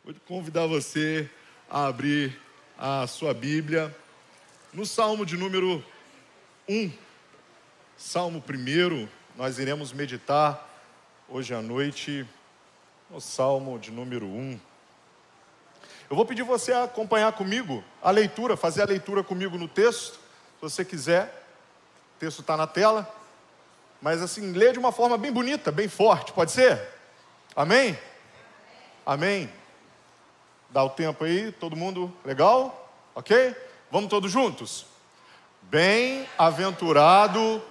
Vou convidar você a abrir a sua Bíblia no Salmo de número 1. Salmo 1, nós iremos meditar hoje à noite no Salmo de número 1. Eu vou pedir você a acompanhar comigo a leitura, fazer a leitura comigo no texto, se você quiser. O texto está na tela, mas assim, lê de uma forma bem bonita, bem forte, pode ser? Amém? Amém. Dá o tempo aí, todo mundo legal? Ok? Vamos todos juntos? Bem-aventurado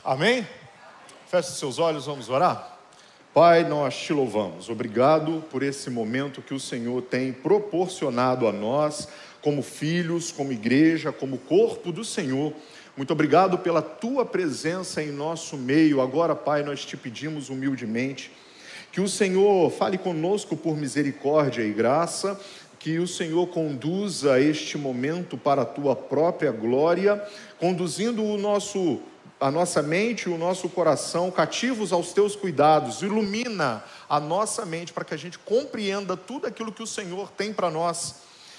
Amém? Feche seus olhos, vamos orar? Pai, nós te louvamos. Obrigado por esse momento que o Senhor tem proporcionado a nós, como filhos, como igreja, como corpo do Senhor. Muito obrigado pela tua presença em nosso meio. Agora, Pai, nós te pedimos humildemente que o Senhor fale conosco por misericórdia e graça, que o Senhor conduza este momento para a tua própria glória, conduzindo a nossa mente e o nosso coração cativos aos teus cuidados. Ilumina a nossa mente para que a gente compreenda tudo aquilo que o Senhor tem para nós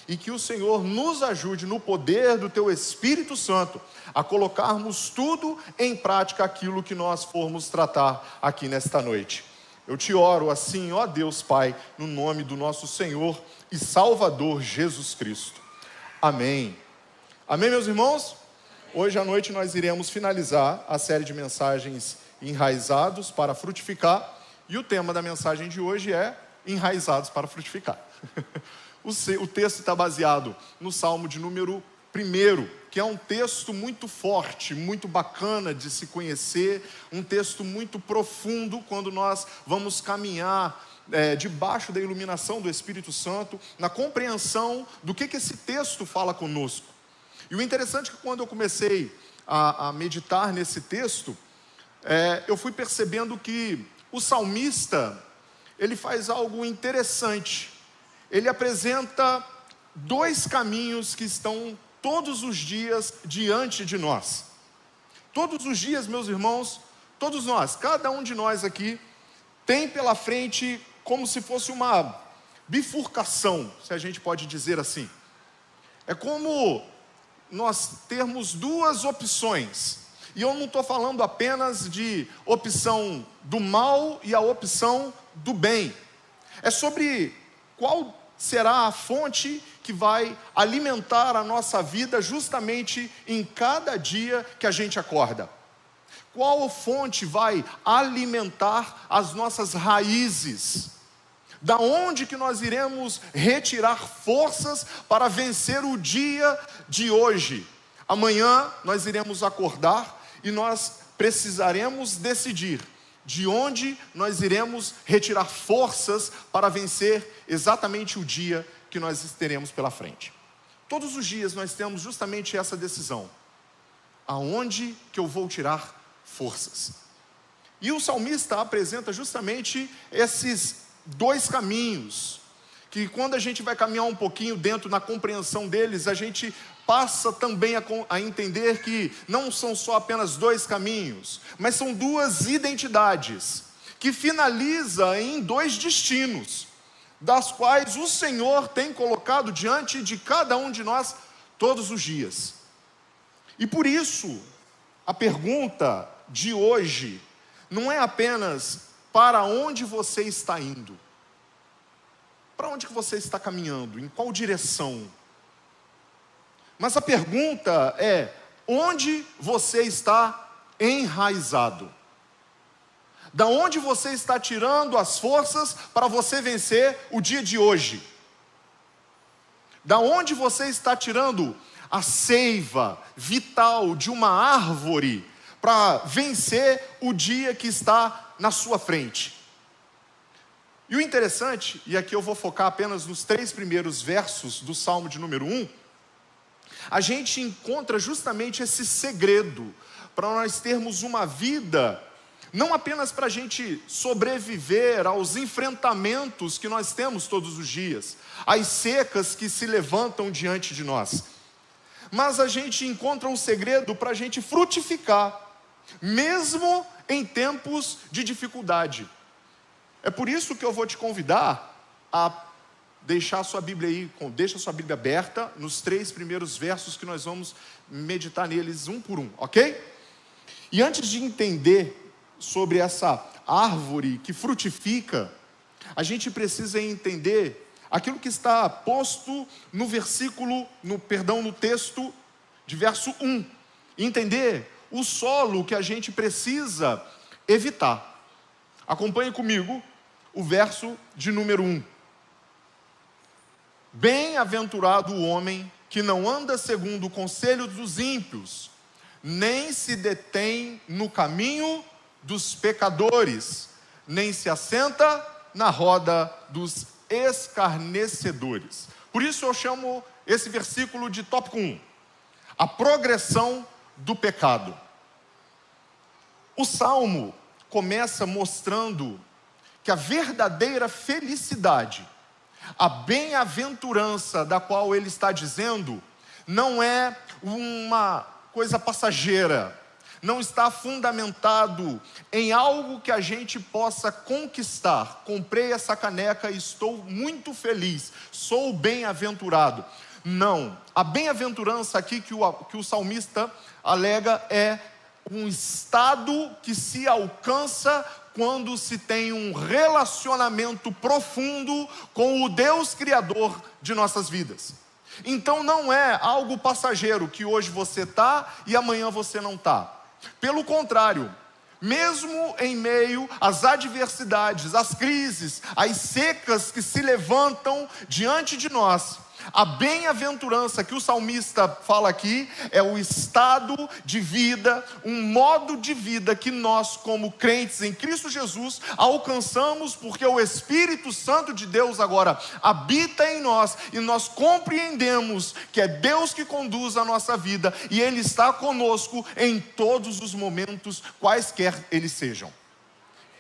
e que o Senhor nos ajude no poder do teu Espírito Santo a colocarmos tudo em prática aquilo que nós formos tratar aqui nesta noite. Eu te oro assim, ó Deus Pai, no nome do nosso Senhor e Salvador Jesus Cristo. Amém. Amém, meus irmãos? Hoje à noite nós iremos finalizar a série de mensagens Enraizados para Frutificar, e o tema da mensagem de hoje é Enraizados para Frutificar. O texto está baseado no Salmo de número 1, que é um texto muito forte, muito bacana de se conhecer, um texto muito profundo quando nós vamos caminhar debaixo da iluminação do Espírito Santo, na compreensão do que esse texto fala conosco. E o interessante é que quando eu comecei a meditar nesse texto, eu fui percebendo que o salmista, ele faz algo interessante. Ele apresenta dois caminhos que estão todos os dias diante de nós. Todos os dias, meus irmãos, todos nós, cada um de nós aqui, tem pela frente como se fosse uma bifurcação, se a gente pode dizer assim. É como nós termos duas opções, e eu não estou falando apenas de opção do mal e a opção do bem, é sobre qual será a fonte que vai alimentar a nossa vida justamente em cada dia que a gente acorda. Qual fonte vai alimentar as nossas raízes? Da onde que nós iremos retirar forças para vencer o dia de hoje? Amanhã nós iremos acordar e nós precisaremos decidir de onde nós iremos retirar forças para vencer exatamente o dia que nós teremos pela frente. Todos os dias nós temos justamente essa decisão. Aonde que eu vou tirar forças? E o salmista apresenta justamente esses dois caminhos, que quando a gente vai caminhar um pouquinho dentro na compreensão deles, a gente passa também a entender que não são só apenas dois caminhos, mas são duas identidades, que finaliza em dois destinos, das quais o Senhor tem colocado diante de cada um de nós todos os dias. E por isso, a pergunta de hoje não é apenas para onde você está indo. Para onde que você está caminhando? Em qual direção? Mas a pergunta é: onde você está enraizado? Da onde você está tirando as forças para você vencer o dia de hoje? Da onde você está tirando a seiva vital de uma árvore para vencer o dia que está na sua frente? E o interessante, e aqui eu vou focar apenas nos 3 primeiros versos do Salmo de número 1, a gente encontra justamente esse segredo para nós termos uma vida, não apenas para a gente sobreviver aos enfrentamentos que nós temos todos os dias, às secas que se levantam diante de nós, mas a gente encontra um segredo para a gente frutificar, mesmo em tempos de dificuldade. É por isso que eu vou te convidar a deixar a sua Bíblia aí, deixa a sua Bíblia aberta nos 3 primeiros versos que nós vamos meditar neles um por um, ok? E antes de entender sobre essa árvore que frutifica, a gente precisa entender aquilo que está posto no no texto de verso 1. Entender o solo que a gente precisa evitar. Acompanhe comigo o verso de número 1. Bem-aventurado o homem que não anda segundo o conselho dos ímpios, nem se detém no caminho dos pecadores, nem se assenta na roda dos escarnecedores. Por isso eu chamo esse versículo de tópico 1, a progressão do pecado. O Salmo começa mostrando que a verdadeira felicidade, a bem-aventurança da qual ele está dizendo, não é uma coisa passageira, não está fundamentado em algo que a gente possa conquistar. Comprei essa caneca e estou muito feliz, sou bem-aventurado. Não, a bem-aventurança aqui que o salmista alega é um estado que se alcança quando se tem um relacionamento profundo com o Deus Criador de nossas vidas. Então não é algo passageiro que hoje você está e amanhã você não está. Pelo contrário, mesmo em meio às adversidades, às crises, às secas que se levantam diante de nós, a bem-aventurança que o salmista fala aqui é o estado de vida, um modo de vida que nós, como crentes em Cristo Jesus, alcançamos porque o Espírito Santo de Deus agora habita em nós e nós compreendemos que é Deus que conduz a nossa vida e Ele está conosco em todos os momentos, quaisquer eles sejam.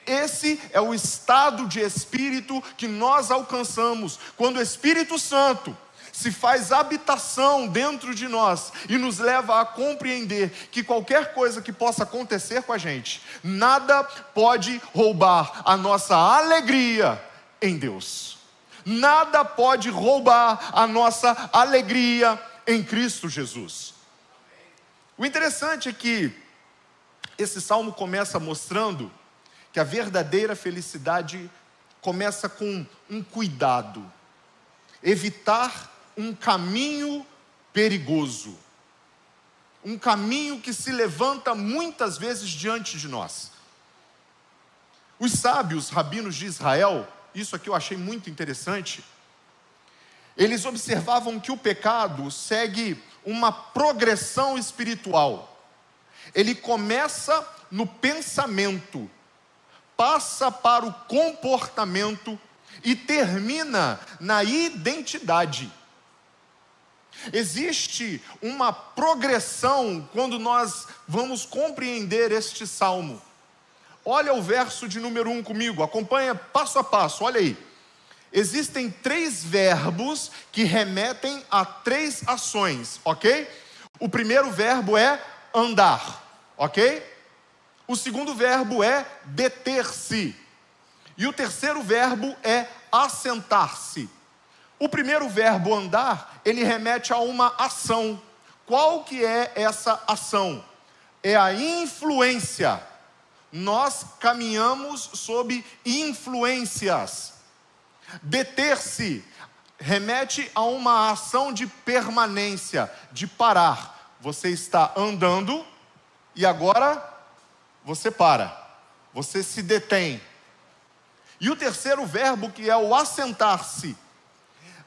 Esse é o estado de espírito que nós alcançamos quando o Espírito Santo se faz habitação dentro de nós e nos leva a compreender que qualquer coisa que possa acontecer com a gente, nada pode roubar a nossa alegria em Deus. Nada pode roubar a nossa alegria em Cristo Jesus. O interessante é que esse salmo começa mostrando que a verdadeira felicidade começa com um cuidado. Evitar um caminho perigoso, um caminho que se levanta muitas vezes diante de nós. Os sábios rabinos de Israel, isso aqui eu achei muito interessante, eles observavam que o pecado segue uma progressão espiritual. Ele começa no pensamento, passa para o comportamento e termina na identidade. Existe uma progressão quando nós vamos compreender este salmo. Olha o verso de número 1 comigo, acompanha passo a passo, olha aí. Existem 3 verbos que remetem a 3 ações, ok? O primeiro verbo é andar, ok? O segundo verbo é deter-se. E o terceiro verbo é assentar-se. O primeiro verbo andar, ele remete a uma ação. Qual que é essa ação? é a influência. Nós caminhamos sob influências. Deter-se remete a uma ação de permanência, de parar. Você está andando e agora você para, você se detém. E o terceiro verbo, que é o assentar-se.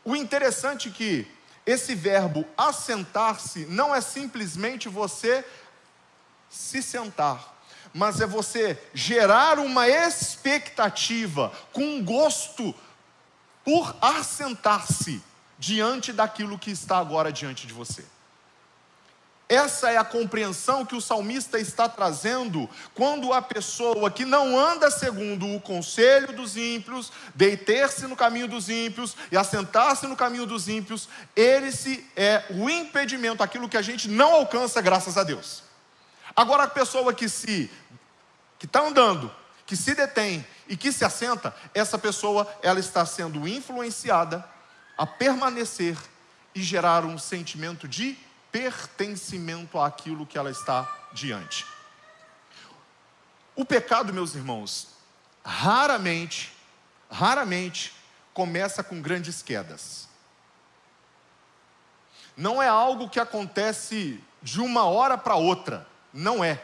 O interessante é que esse verbo assentar-se não é simplesmente você se sentar, mas é você gerar uma expectativa, com um gosto por assentar-se diante daquilo que está agora diante de você. Essa é a compreensão que o salmista está trazendo quando a pessoa que não anda segundo o conselho dos ímpios, deter-se no caminho dos ímpios e assentar-se no caminho dos ímpios, esse é o impedimento, aquilo que a gente não alcança graças a Deus. Agora a pessoa que está andando, que se detém e que se assenta, essa pessoa ela está sendo influenciada a permanecer e gerar um sentimento de pertencimento àquilo que ela está diante. O pecado, meus irmãos, raramente começa com grandes quedas. Não é algo que acontece de uma hora para outra, não é.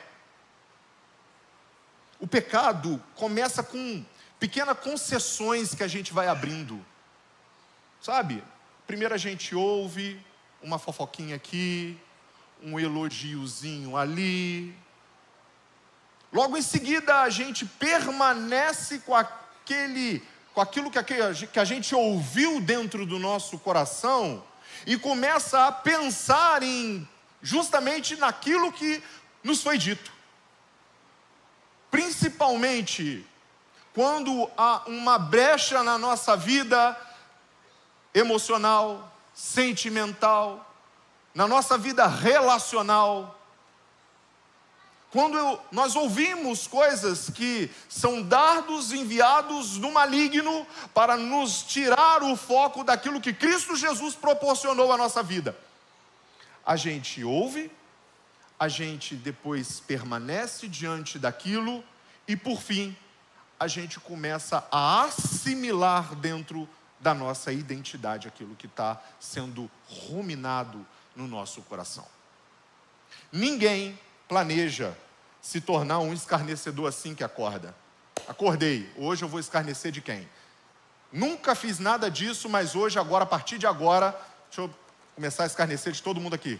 O pecado começa com pequenas concessões que a gente vai abrindo, sabe? Primeiro a gente ouve uma fofoquinha aqui, um elogiozinho ali. Logo em seguida a gente permanece com aquilo que a gente ouviu dentro do nosso coração e começa a pensar justamente naquilo que nos foi dito. Principalmente quando há uma brecha na nossa vida emocional, sentimental, na nossa vida relacional. Quando nós ouvimos coisas que são dardos enviados do maligno para nos tirar o foco daquilo que Cristo Jesus proporcionou à nossa vida. A gente ouve, a gente depois permanece diante daquilo e por fim, a gente começa a assimilar dentro da nossa identidade aquilo que está sendo ruminado no nosso coração. Ninguém planeja se tornar um escarnecedor assim que acorda. Acordei, hoje eu vou escarnecer de quem? Nunca fiz nada disso, mas hoje, agora, a partir de agora, deixa eu começar a escarnecer de todo mundo aqui.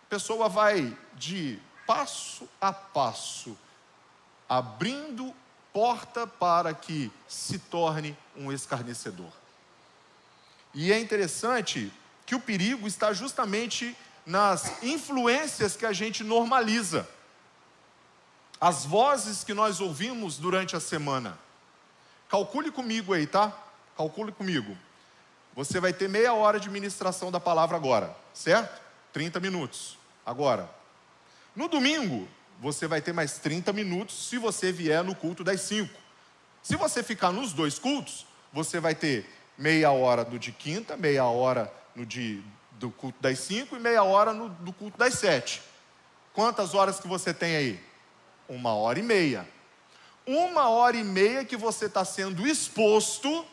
A pessoa vai de passo a passo, abrindo porta para que se torne um escarnecedor. E é interessante que o perigo está justamente nas influências que a gente normaliza. As vozes que nós ouvimos durante a semana. Calcule comigo aí, tá? Calcule comigo. Você vai ter meia hora de ministração da palavra agora, certo? 30 minutos. Agora, no domingo, você vai ter mais 30 minutos se você vier no culto das 5. Se você ficar nos dois cultos, você vai ter meia hora do de quinta, meia hora do culto das 5 e meia hora do culto das 7. Quantas horas que você tem aí? 1h30. 1h30 que você está sendo exposto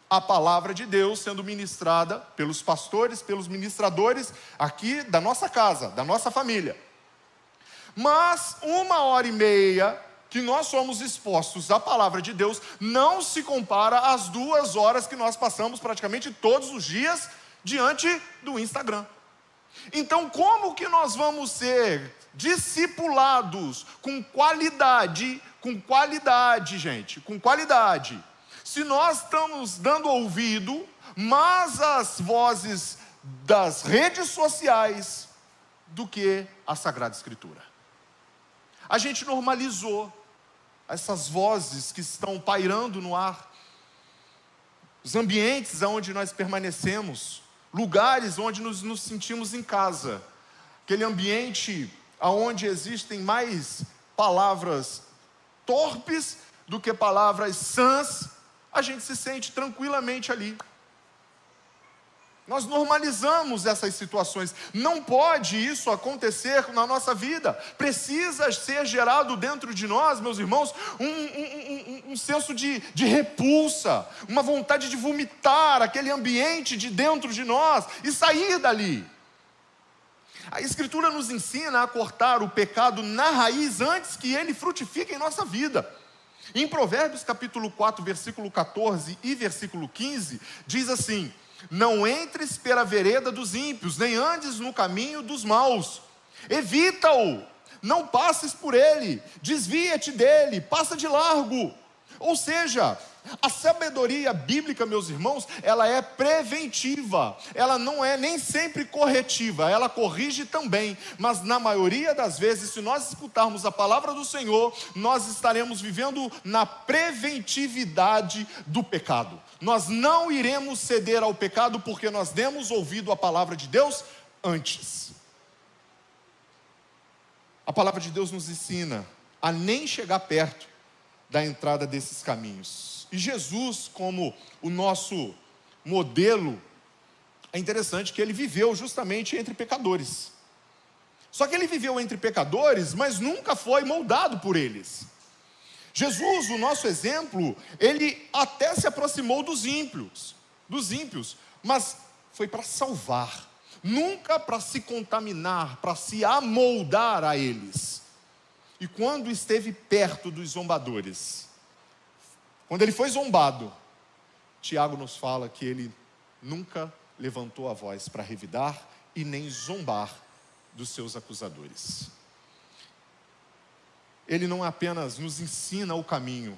à palavra de Deus, sendo ministrada pelos pastores, pelos ministradores aqui da nossa casa, da nossa família. Mas 1h30 que nós somos expostos à palavra de Deus não se compara às 2 horas que nós passamos praticamente todos os dias diante do Instagram. Então, como que nós vamos ser discipulados com qualidade, gente, com qualidade, se nós estamos dando ouvido, mas às vozes das redes sociais do que a Sagrada Escritura? A gente normalizou essas vozes que estão pairando no ar, os ambientes onde nós permanecemos, lugares onde nos sentimos em casa, aquele ambiente onde existem mais palavras torpes do que palavras sãs, a gente se sente tranquilamente ali. Nós normalizamos essas situações. Não pode isso acontecer na nossa vida. Precisa ser gerado dentro de nós, meus irmãos, um senso de repulsa, uma vontade de vomitar aquele ambiente de dentro de nós e sair dali. A Escritura nos ensina a cortar o pecado na raiz antes que ele frutifique em nossa vida. Em Provérbios capítulo 4, versículo 14 e versículo 15, diz assim: não entres pela vereda dos ímpios, nem andes no caminho dos maus. Evita-o, não passes por ele, desvia-te dele, passa de largo. Ou seja, a sabedoria bíblica, meus irmãos, ela é preventiva, ela não é nem sempre corretiva, ela corrige também, mas na maioria das vezes, se nós escutarmos a palavra do Senhor, nós estaremos vivendo na preventividade do pecado. Nós não iremos ceder ao pecado porque nós demos ouvido à palavra de Deus antes. A palavra de Deus nos ensina a nem chegar perto da entrada desses caminhos. E Jesus, como o nosso modelo, é interessante que ele viveu justamente entre pecadores. Só que ele viveu entre pecadores, mas nunca foi moldado por eles. Jesus, o nosso exemplo, ele até se aproximou dos ímpios, mas foi para salvar, nunca para se contaminar, para se amoldar a eles. E quando esteve perto dos zombadores, quando ele foi zombado, Tiago nos fala que ele nunca levantou a voz para revidar e nem zombar dos seus acusadores. Ele não apenas nos ensina o caminho,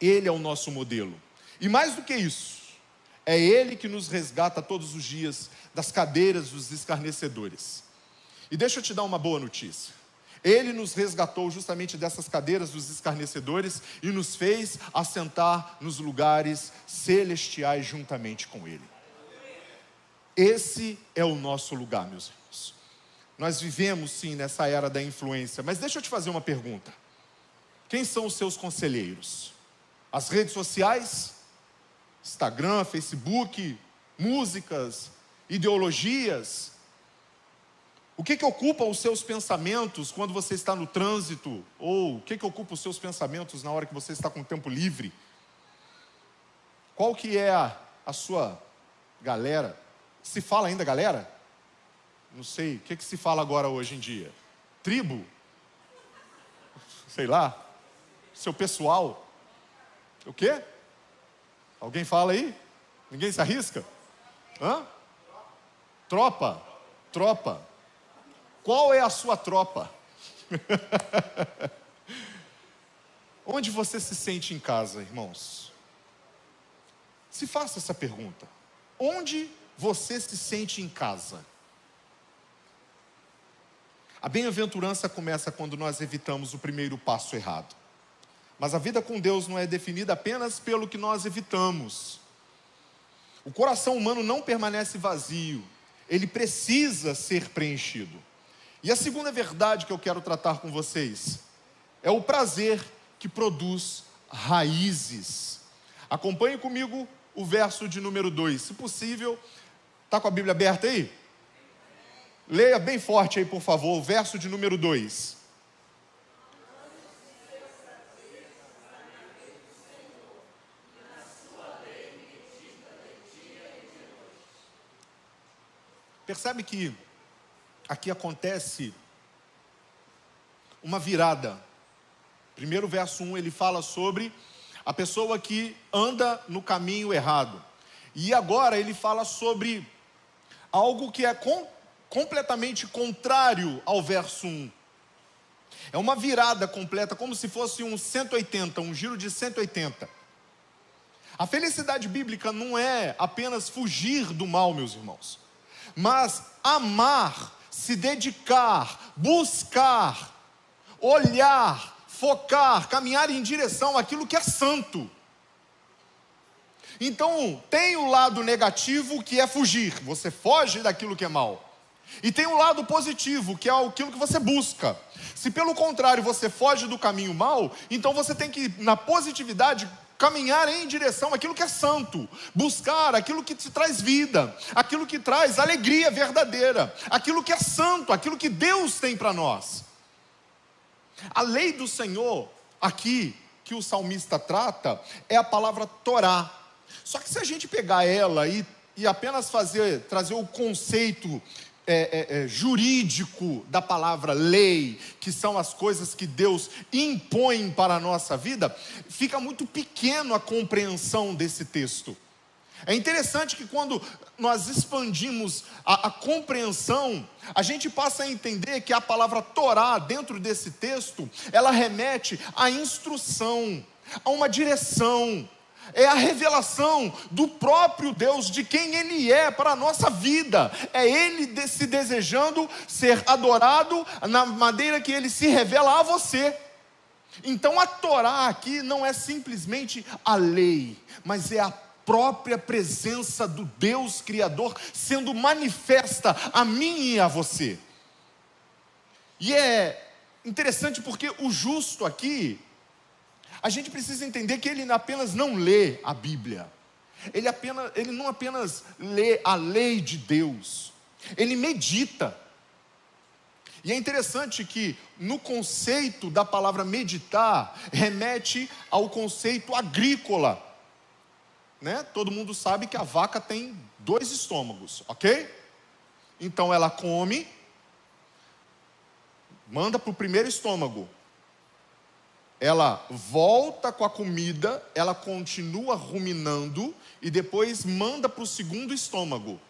ele é o nosso modelo. E mais do que isso, é ele que nos resgata todos os dias das cadeiras dos escarnecedores. E deixa eu te dar uma boa notícia. Ele nos resgatou justamente dessas cadeiras dos escarnecedores e nos fez assentar nos lugares celestiais juntamente com ele. Esse é o nosso lugar, meus irmãos. Nós vivemos sim nessa era da influência, mas deixa eu te fazer uma pergunta. Quem são os seus conselheiros? As redes sociais? Instagram, Facebook, músicas, ideologias? O que ocupa os seus pensamentos quando você está no trânsito? Ou o que ocupa os seus pensamentos na hora que você está com tempo livre? Qual que é a sua galera? Se fala ainda galera? Não sei, o que se fala agora hoje em dia? Tribo? Sei lá. Seu pessoal? O quê? Alguém fala aí? Ninguém se arrisca? Hã? Tropa. Qual é a sua tropa? Onde você se sente em casa, irmãos? Se faça essa pergunta. Onde você se sente em casa? A bem-aventurança começa quando nós evitamos o primeiro passo errado. Mas a vida com Deus não é definida apenas pelo que nós evitamos. O coração humano não permanece vazio. Ele precisa ser preenchido. E a segunda verdade que eu quero tratar com vocês é o prazer que produz raízes. Acompanhe comigo o verso de número 2. Se possível, está com a Bíblia aberta aí? Leia bem forte aí, por favor, o verso de número 2. Percebe que aqui acontece uma virada. Primeiro verso 1, ele fala sobre a pessoa que anda no caminho errado. E agora ele fala sobre algo que é completamente contrário ao verso 1. É uma virada completa, como se fosse um 180, um giro de 180. A felicidade bíblica não é apenas fugir do mal, meus irmãos, mas amar, se dedicar, buscar, olhar, focar, caminhar em direção àquilo que é santo. Então, tem o lado negativo, que é fugir, você foge daquilo que é mal. E tem o lado positivo, que é aquilo que você busca. Se pelo contrário você foge do caminho mal, então você tem que, na positividade, caminhar em direção àquilo que é santo, buscar aquilo que te traz vida, aquilo que traz alegria verdadeira, aquilo que é santo, aquilo que Deus tem para nós. A lei do Senhor, aqui, que o salmista trata, é a palavra Torá. Só que se a gente pegar ela e apenas trazer o conceito jurídico da palavra lei, que são as coisas que Deus impõe para a nossa vida, fica muito pequeno a compreensão desse texto. É interessante que quando nós expandimos a compreensão, a gente passa a entender que a palavra Torá, dentro desse texto, ela remete à instrução, a uma direção. É a revelação do próprio Deus, de quem Ele é para a nossa vida. É Ele se desejando ser adorado na maneira que Ele se revela a você. Então a Torá aqui não é simplesmente a lei, mas é a própria presença do Deus Criador sendo manifesta a mim e a você. E é interessante porque o justo aqui, a gente precisa entender que ele apenas não lê a Bíblia, ele não apenas lê a lei de Deus, ele medita. E é interessante que no conceito da palavra meditar, remete ao conceito agrícola, né? Todo mundo sabe que a vaca tem 2 estômagos, ok? Então ela come, manda para o primeiro estômago, ela volta com a comida, ela continua ruminando e depois manda para o segundo estômago,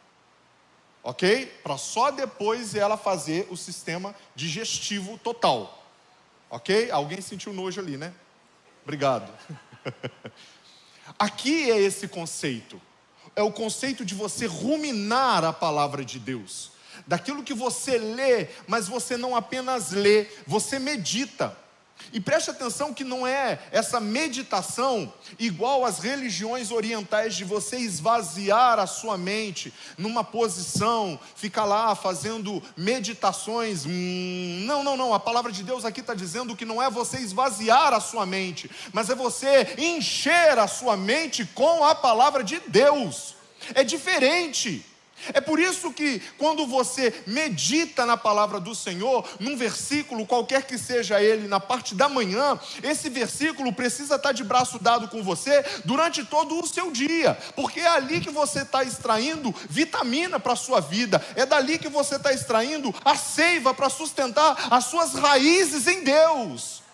ok? Para só depois ela fazer o sistema digestivo total, ok? Alguém sentiu nojo ali, né? Obrigado. Aqui é esse conceito, é o conceito de você ruminar a palavra de Deus, daquilo que você lê, mas você não apenas lê, você medita. E preste atenção que não é essa meditação igual às religiões orientais de você esvaziar a sua mente numa posição, ficar lá fazendo meditações. Não, a palavra de Deus aqui está dizendo que não é você esvaziar a sua mente, mas é você encher a sua mente com a palavra de Deus. É diferente. É por isso que quando você medita na palavra do Senhor, num versículo, qualquer que seja ele, na parte da manhã, esse versículo precisa estar de braço dado com você durante todo o seu dia, porque é ali que você está extraindo vitamina para a sua vida, é dali que você está extraindo a seiva para sustentar as suas raízes em Deus.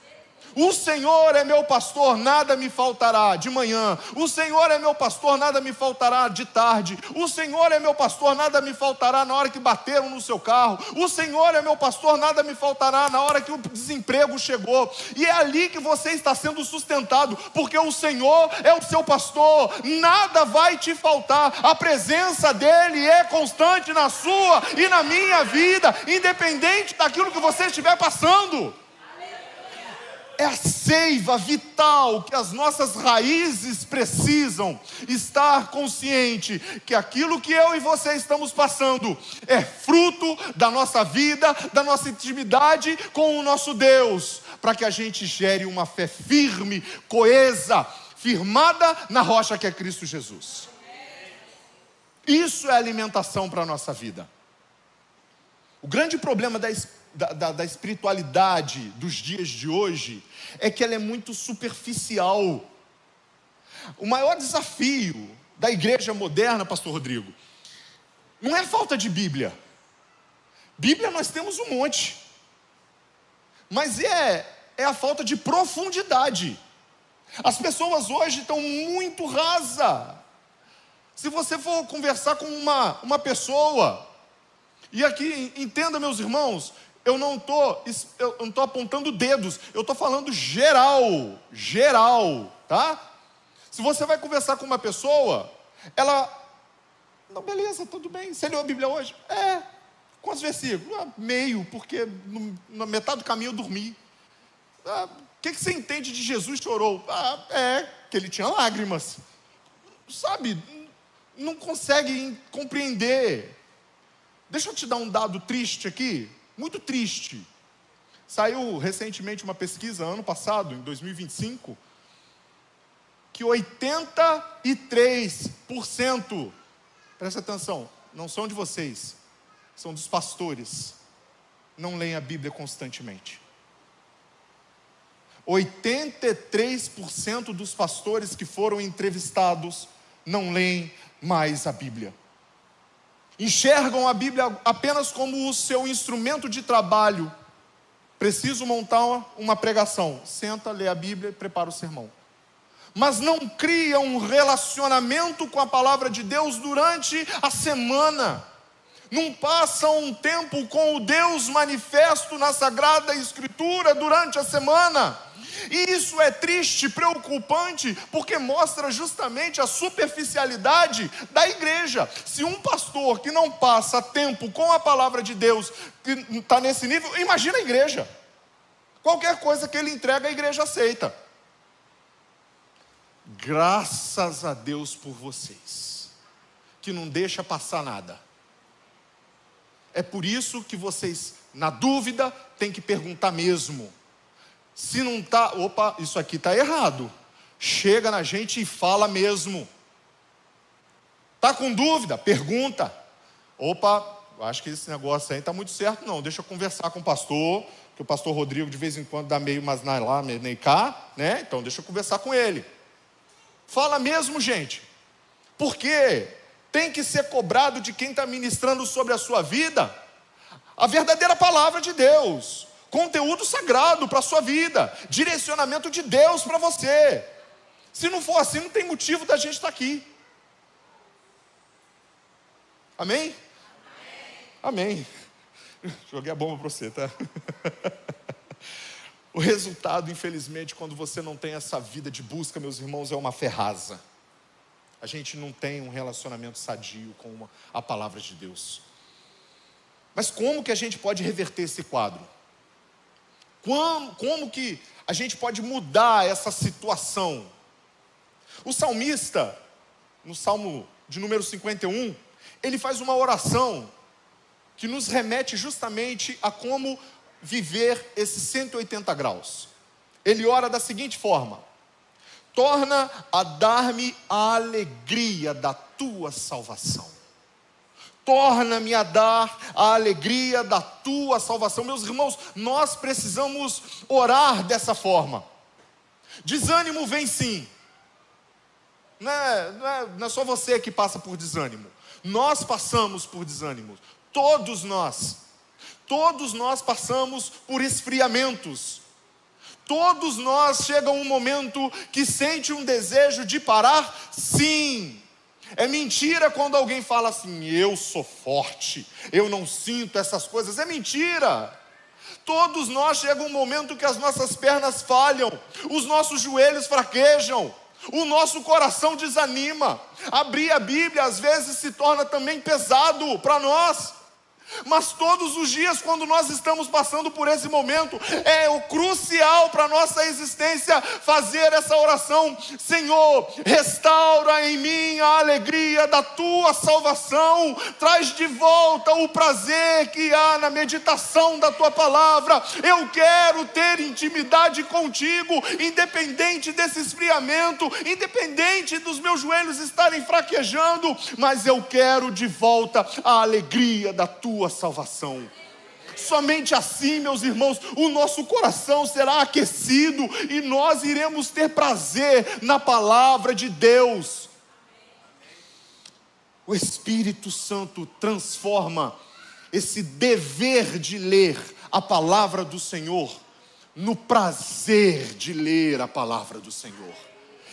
O Senhor é meu pastor, nada me faltará de manhã. O Senhor é meu pastor, nada me faltará de tarde. O Senhor é meu pastor, nada me faltará na hora que bateram no seu carro. O Senhor é meu pastor, nada me faltará na hora que o desemprego chegou. E é ali que você está sendo sustentado, porque o Senhor é o seu pastor, nada vai te faltar. A presença dEle é constante na sua e na minha vida, independente daquilo que você estiver passando. É a seiva vital que as nossas raízes precisam estar consciente que aquilo que eu e você estamos passando é fruto da nossa vida, da nossa intimidade com o nosso Deus, para que a gente gere uma fé firme, coesa, firmada na rocha que é Cristo Jesus. Isso é alimentação para a nossa vida. O grande problema da espiritualidade dos dias de hoje é que ela é muito superficial. O maior desafio da igreja moderna, pastor Rodrigo, não é falta de Bíblia. Bíblia nós temos um monte, mas é a falta de profundidade. As pessoas hoje estão muito rasas. Se você for conversar com uma pessoa, e aqui, entenda, meus irmãos, eu não estou apontando dedos, eu estou falando geral, tá? Se você vai conversar com uma pessoa, ela, não, beleza, tudo bem, você leu a Bíblia hoje? Quantos versículos? Meio, porque na metade do caminho eu dormi. O que você entende de Jesus chorou? Que ele tinha lágrimas. Sabe, não consegue compreender. Deixa eu te dar um dado triste aqui, muito triste. Saiu recentemente uma pesquisa, ano passado, em 2025, que 83%, presta atenção, não são de vocês, são dos pastores, não leem a Bíblia constantemente. 83% dos pastores que foram entrevistados não leem mais a Bíblia. Enxergam a Bíblia apenas como o seu instrumento de trabalho. Preciso montar uma pregação. Senta, lê a Bíblia e prepara o sermão. Mas não criam um relacionamento com a palavra de Deus durante a semana. Não passam um tempo com o Deus manifesto na Sagrada Escritura durante a semana. E isso é triste, preocupante, porque mostra justamente a superficialidade da igreja. Se um pastor que não passa tempo com a palavra de Deus, que está nesse nível, imagina a igreja. Qualquer coisa que ele entrega, a igreja aceita. Graças a Deus por vocês, que não deixa passar nada. É por isso que vocês, na dúvida, têm que perguntar mesmo. Se não está, opa, isso aqui está errado. Chega na gente e fala mesmo. Está com dúvida? Pergunta. Opa, acho que esse negócio aí não está muito certo não. Deixa eu conversar com o pastor, que o pastor Rodrigo de vez em quando dá meio mas lá, nem cá, né? Então deixa eu conversar com ele. Fala mesmo, gente. Porque tem que ser cobrado de quem está ministrando sobre a sua vida a verdadeira palavra de Deus. Conteúdo sagrado para a sua vida, direcionamento de Deus para você. Se não for assim, não tem motivo da gente estar aqui. Amém? Amém. Joguei a bomba para você, tá? O resultado, infelizmente, quando você não tem essa vida de busca, meus irmãos, é uma ferraza. A gente não tem um relacionamento sadio com a palavra de Deus. Mas como que a gente pode reverter esse quadro? Como que a gente pode mudar essa situação? O salmista, no Salmo de número 51, ele faz uma oração que nos remete justamente a como viver esses 180 graus. Ele ora da seguinte forma: torna a dar-me a alegria da tua salvação. Torna-me a dar a alegria da tua salvação. Meus irmãos, nós precisamos orar dessa forma. Desânimo vem sim. Não é só você que passa por desânimo. Nós passamos por desânimo. Todos nós passamos por esfriamentos. Todos nós chega um momento que sente um desejo de parar, sim. É mentira quando alguém fala assim: eu sou forte, eu não sinto essas coisas. É mentira. Todos nós chega um momento que as nossas pernas falham, os nossos joelhos fraquejam, o nosso coração desanima. Abrir a Bíblia às vezes se torna também pesado para nós. Mas todos os dias, quando nós estamos passando por esse momento, é o crucial para a nossa existência fazer essa oração: Senhor, restaura em mim a alegria da tua salvação, traz de volta o prazer que há na meditação da tua palavra. Eu quero ter intimidade contigo, independente desse esfriamento, independente dos meus joelhos estarem fraquejando, mas eu quero de volta a alegria da tua salvação. Somente assim, meus irmãos, o nosso coração será aquecido e nós iremos ter prazer na palavra de Deus. O Espírito Santo transforma esse dever de ler a palavra do Senhor no prazer de ler a palavra do Senhor.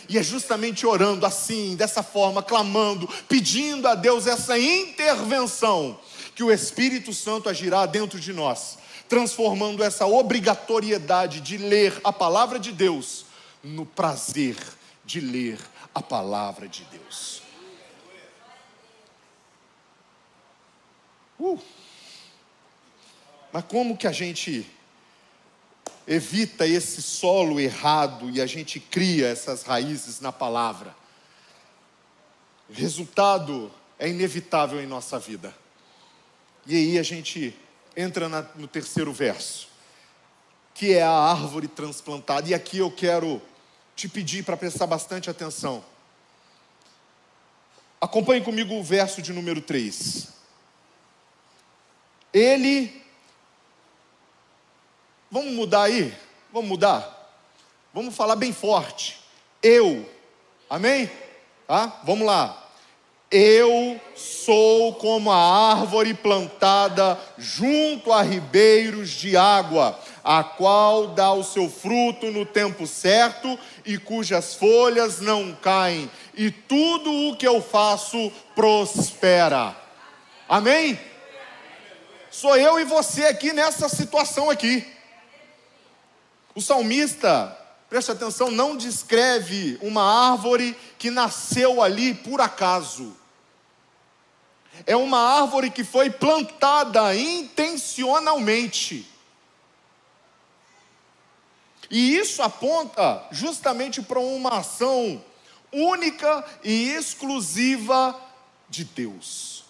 E é justamente orando assim, dessa forma, clamando, pedindo a Deus essa intervenção, que o Espírito Santo agirá dentro de nós, transformando essa obrigatoriedade de ler a palavra de Deus no prazer de ler a palavra de Deus. Mas como que a gente evita esse solo errado e a gente cria essas raízes na palavra? O resultado é inevitável em nossa vida. E aí a gente entra no terceiro verso, que é a árvore transplantada. E aqui eu quero te pedir para prestar bastante atenção. Acompanhe comigo o verso de número 3. Vamos mudar aí? Vamos mudar? Vamos falar bem forte. Amém? Tá? Vamos lá. Eu sou como a árvore plantada junto a ribeiros de água, a qual dá o seu fruto no tempo certo e cujas folhas não caem, e tudo o que eu faço prospera. Amém? Sou eu e você aqui nessa situação aqui. O salmista, preste atenção, não descreve uma árvore que nasceu ali por acaso. É uma árvore que foi plantada intencionalmente. E isso aponta justamente para uma ação única e exclusiva de Deus.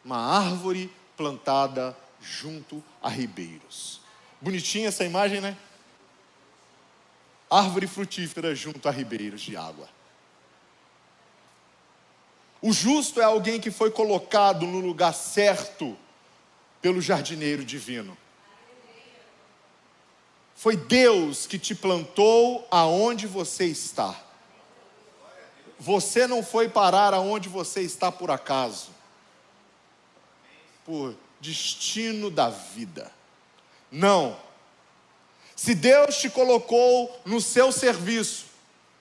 Uma árvore plantada junto a ribeiros. Bonitinha essa imagem, né? Árvore frutífera junto a ribeiros de água. O justo é alguém que foi colocado no lugar certo pelo jardineiro divino. Foi Deus que te plantou aonde você está. Você não foi parar aonde você está por acaso, por destino da vida. Não. Se Deus te colocou no seu serviço,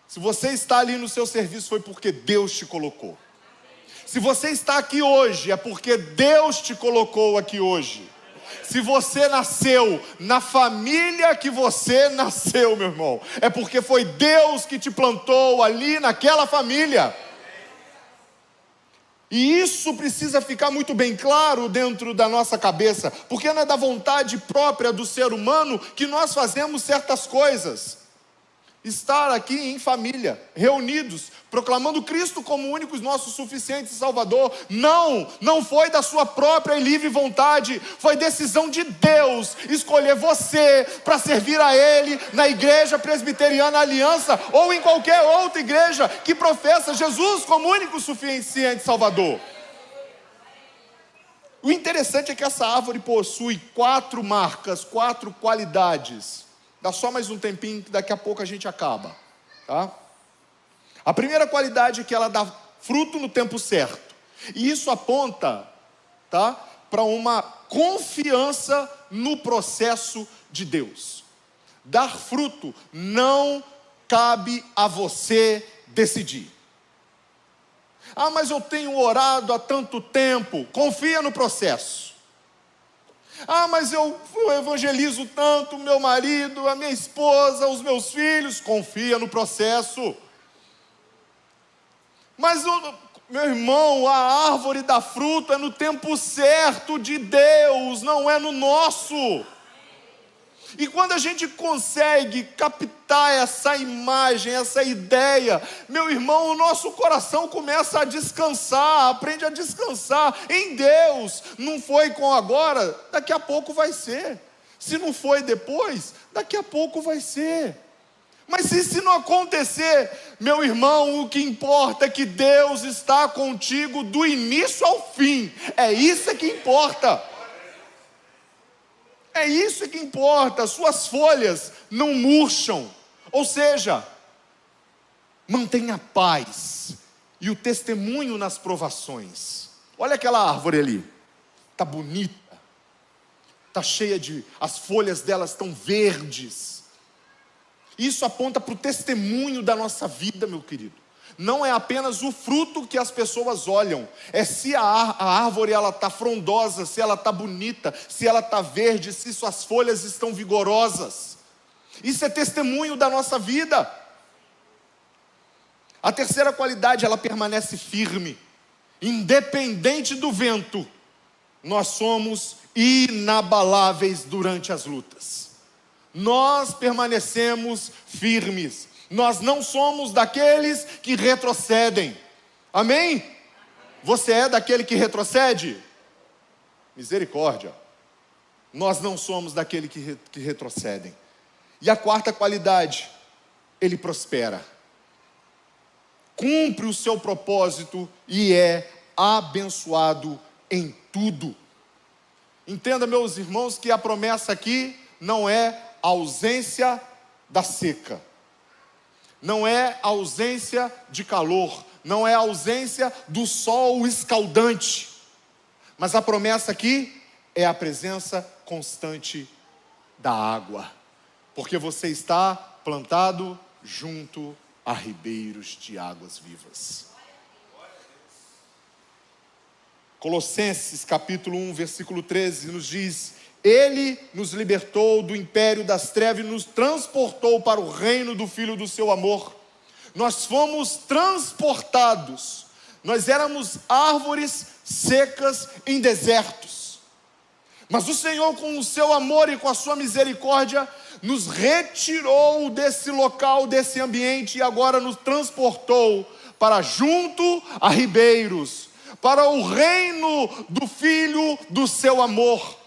se você está ali no seu serviço, foi porque Deus te colocou. Se você está aqui hoje, é porque Deus te colocou aqui hoje. Se você nasceu na família que você nasceu, meu irmão, é porque foi Deus que te plantou ali naquela família. E isso precisa ficar muito bem claro dentro da nossa cabeça, porque não é da vontade própria do ser humano que nós fazemos certas coisas. Estar aqui em família, reunidos, proclamando Cristo como o único, nosso suficiente Salvador, não foi da sua própria e livre vontade, foi decisão de Deus escolher você para servir a Ele na Igreja Presbiteriana Aliança ou em qualquer outra igreja que professa Jesus como o único suficiente Salvador. O interessante é que essa árvore possui 4 marcas, 4 qualidades. Dá só mais um tempinho que daqui a pouco a gente acaba, tá? A primeira qualidade é que ela dá fruto no tempo certo. E isso aponta, tá, para uma confiança no processo de Deus. Dar fruto não cabe a você decidir. Ah, mas eu tenho orado há tanto tempo. Confia no processo. Ah, mas eu evangelizo tanto, meu marido, a minha esposa, os meus filhos. Confia no processo. Mas, meu irmão, a árvore dá fruto é no tempo certo de Deus, não é no nosso. E quando a gente consegue captar essa imagem, essa ideia, meu irmão, o nosso coração começa a descansar, aprende a descansar em Deus. Não foi com agora, daqui a pouco vai ser. Se não foi depois, daqui a pouco vai ser. Mas se não acontecer, meu irmão, o que importa é que Deus está contigo do início ao fim. É isso que importa. É isso que importa. Suas folhas não murcham. Ou seja, mantenha a paz e o testemunho nas provações. Olha aquela árvore ali. Está bonita. Está cheia de... As folhas delas estão verdes. Isso aponta para o testemunho da nossa vida, meu querido. Não é apenas o fruto que as pessoas olham, é se a árvore está frondosa, se ela está bonita, se ela está verde, se suas folhas estão vigorosas. Isso é testemunho da nossa vida. A terceira qualidade, ela permanece firme, independente do vento. Nós somos inabaláveis durante as lutas. Nós permanecemos firmes. Nós não somos daqueles que retrocedem. Amém? Você é daquele que retrocede? Misericórdia. Nós não somos daquele que retrocedem. E a quarta qualidade, ele prospera. Cumpre o seu propósito e é abençoado em tudo. Entenda, meus irmãos, que a promessa aqui não é a ausência da seca, não é a ausência de calor, não é a ausência do sol escaldante, mas a promessa aqui é a presença constante da água, porque você está plantado junto a ribeiros de águas vivas. Colossenses capítulo 1, versículo 13 nos diz: Ele nos libertou do império das trevas e nos transportou para o reino do Filho do seu amor. Nós fomos transportados, nós éramos árvores secas em desertos, mas o Senhor, com o seu amor e com a sua misericórdia, nos retirou desse local, desse ambiente, e agora nos transportou para junto a ribeiros, para o reino do Filho do seu amor.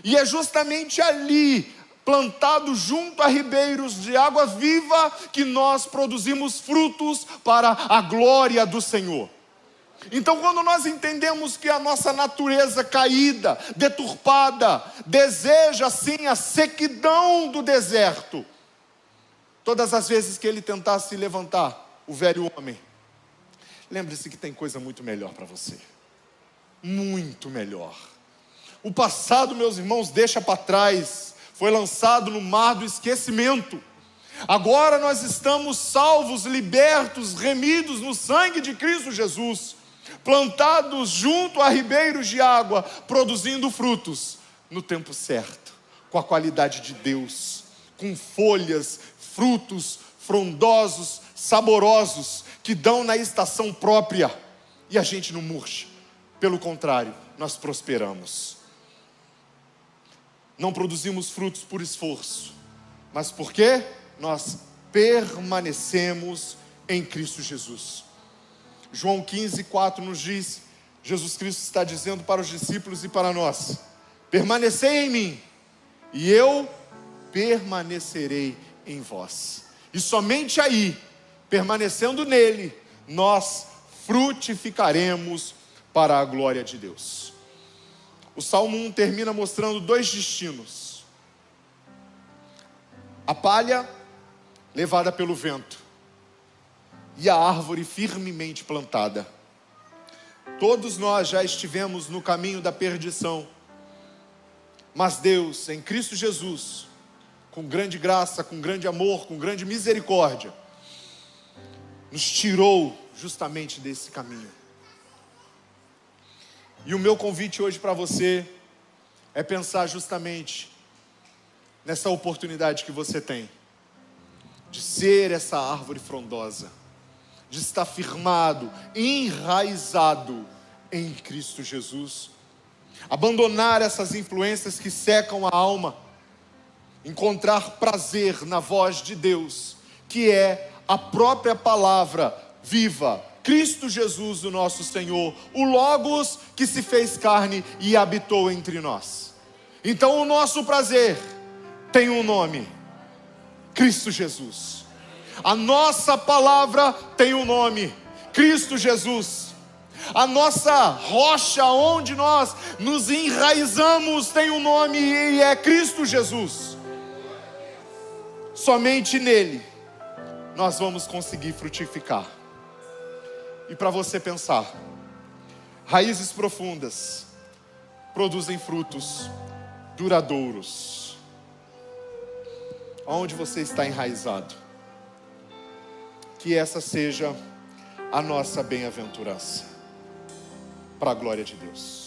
E é justamente ali, plantado junto a ribeiros de água viva, que nós produzimos frutos para a glória do Senhor. Então, quando nós entendemos que a nossa natureza caída, deturpada, deseja sim a sequidão do deserto, todas as vezes que ele tentar se levantar, o velho homem, lembre-se que tem coisa muito melhor para você. Muito melhor. O passado, meus irmãos, deixa para trás. Foi lançado no mar do esquecimento. Agora nós estamos salvos, libertos, remidos no sangue de Cristo Jesus, plantados junto a ribeiros de água, produzindo frutos no tempo certo, com a qualidade de Deus, com folhas, frutos frondosos, saborosos, que dão na estação própria, e a gente não murcha. Pelo contrário, nós prosperamos. Não produzimos frutos por esforço, mas porque nós permanecemos em Cristo Jesus. João 15:4 nos diz, Jesus Cristo está dizendo para os discípulos e para nós: permanecei em mim, e eu permanecerei em vós. E somente aí, permanecendo nele, nós frutificaremos para a glória de Deus. O Salmo 1 termina mostrando dois destinos: a palha levada pelo vento e a árvore firmemente plantada. Todos nós já estivemos no caminho da perdição, mas Deus, em Cristo Jesus, com grande graça, com grande amor, com grande misericórdia, nos tirou justamente desse caminho. E o meu convite hoje para você é pensar justamente nessa oportunidade que você tem de ser essa árvore frondosa, de estar firmado, enraizado em Cristo Jesus, abandonar essas influências que secam a alma, encontrar prazer na voz de Deus, que é a própria palavra viva, Cristo Jesus, o nosso Senhor, o Logos que se fez carne e habitou entre nós. Então o nosso prazer tem um nome: Cristo Jesus. A nossa palavra tem um nome: Cristo Jesus. A nossa rocha onde nós nos enraizamos tem um nome, e é Cristo Jesus. Somente nele nós vamos conseguir frutificar. E para você pensar, raízes profundas produzem frutos duradouros. Onde você está enraizado? Que essa seja a nossa bem-aventurança, para a glória de Deus.